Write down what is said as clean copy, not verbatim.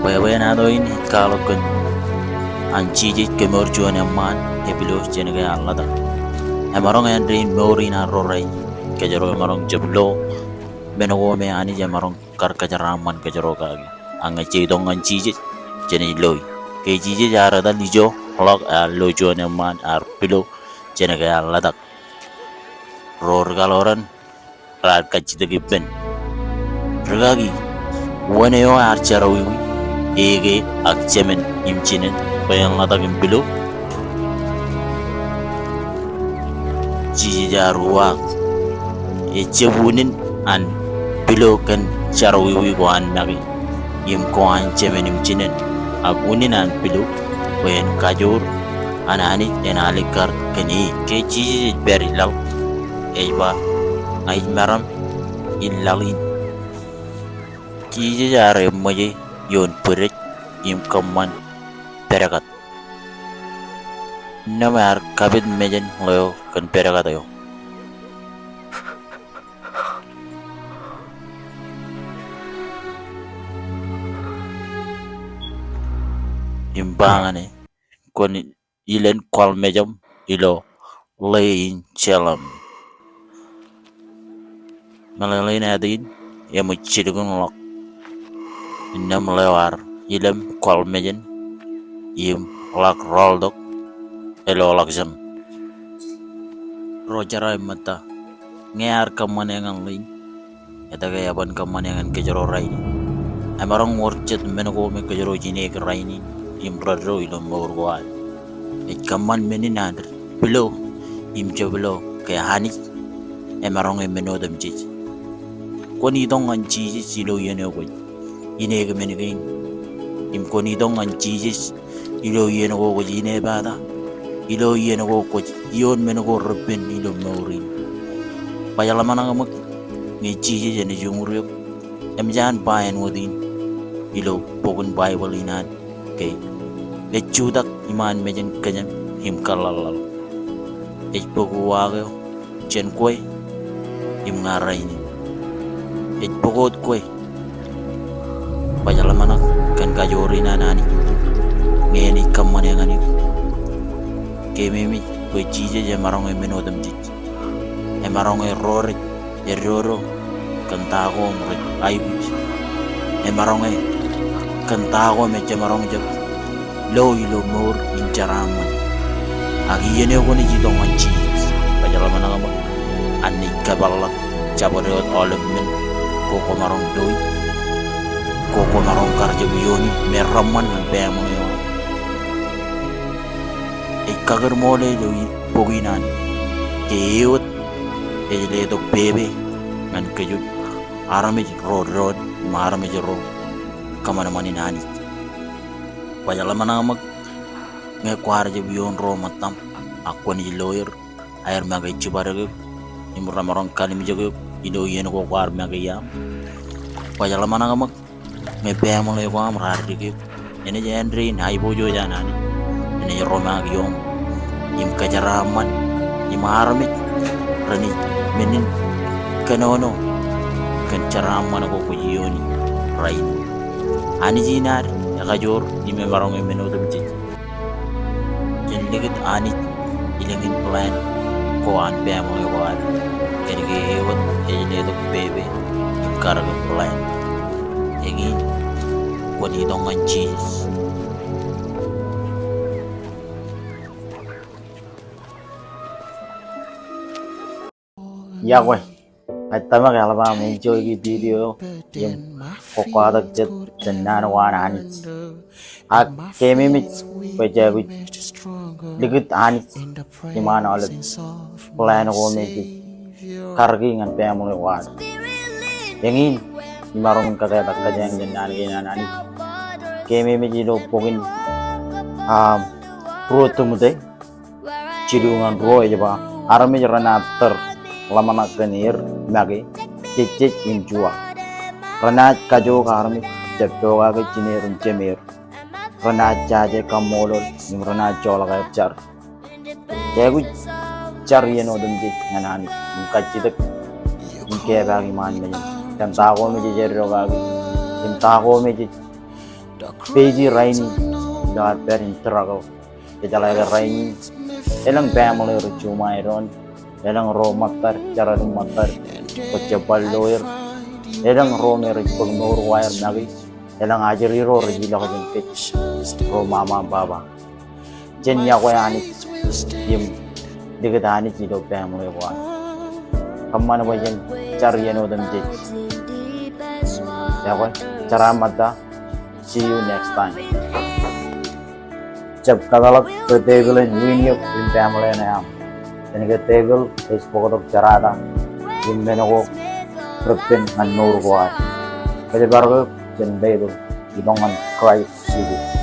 Bayanadoin Kalokun Anchiji Kemurjuan Yaman Hebilo Jenega Alada Amarong and Rain Morina Rorai Kajaro Marong Jablo Benogome Ani Jamarong Karkajaraman Kajarogagi Angachi Dong Anchiji Jenny Loy Kajiji Jarada Lijo Log Lojuan Yaman Arpilo Jenega Alada Ror Galoran Rad Kachitagipen Ragagi Waneo Archarawi Ege akcemen imcinin bayanglatagin bilo jijaruak echebunin an bilo kan charawiwi ko an nagi im ko an cemen imcinin agunin an bilo bayan kajur anani enalikar kani ke jiji beri law eba ay maram illalin jijare moje yon purik im kaman peragat namar kabid mejen loyo kan peragat ayo imbangane kon ilen kwal mejam ilo layin chelam malalay natin yamu chidugun lok Inam lewar ilam kwal mejen im lak roldok elo lakjam rojara mata ngear kamanengan lain eta gaya ban kamanengan kejaro rai amarong worchet menego me kejaro jine ke raini im radro ilom morwal e kaman meninadr below im jablo ke hani amarong e menodam jij koni dong anji silo yene ko ine ke menigin im koni dong an jijis ilo yeno ko jine bada ilo yeno ko yon menego reben ilo maurin payala manang mak ngi jiji jene jumuryo em jan bayan wodin ilo pogun bible inan ke lechudak iman mejen kanyam him kalal e pogu wago chen koy im ngaraini e pogot koy Pajalamanang kan kajori na nani ngeni kamane ngani kemimi ko jije je marong e menodam dit e marong e roro kan tago mre ayuj e marong e kan tago me je marong je lo ilo mor injaraman agi yene ko ni jidong anji pajalamanang ma anni kabalak cabodot olemen ko marong doi koko marong karja biyoni meraman bemo yo kagar mole do poginan keot le do bebe ngan kejut arame road marame ro kamana maninani wajala manamag nge kwarja biyon ro matam akoni lawyer air magay chibarag imura marong kalim jogo ido yen ko kwar magaya wajala manamag me bemo le ko am rar digi ene je andre nay bojo janani ene roma yom im kajaraman im armit rani menin kanono kan caraman ko yoni rain ani jinar ya kajor di me marong meno dum ci jendigit ani ilengin plan ko an bemo le ko an kerge hewat ene do bebe im karaga plan egin kwani dong anjis ya gue atama kala ba enjoy ki video yung kokwadak jet tenan wana ani ak kemi mit baja bit digit ani dimana alat plan ko me ki kargi ngan pemule wan yangin marong kakaya takajang jenan ani kemi mit jido pogin pro tumude cidungan roy jaba arami jarana ter lamana kenir magi cicit injua rana kajo karmi jabdoga ke cinerum cemir rana jaje kamolol nim rana jola ka jar tegu jar yeno dumji nanani kacitek ke bagi man me kan tago me jerro ga tim tago me PG Rainy, God berin trago. Ijalaga Rainy, elang family cuma iron, elang ro matar, jaradum matar, kocapal lawyer, elang ro merit nur wire nagi, elang ajari ro regila ka pitch, ro mama baba. Jen ya ko yani, yum, digatani chilo family ko. Kamana ba yan, chariano dam jets. Ya ko, charamata. See you next time. जब कदलक प्रत्येकल union in family ने हम इनके तेगल इस पकड़ चरादा इन में नको प्रत्येक अन्नूर को आए कई बार जन दे दो इधोंगन क्राइस्ट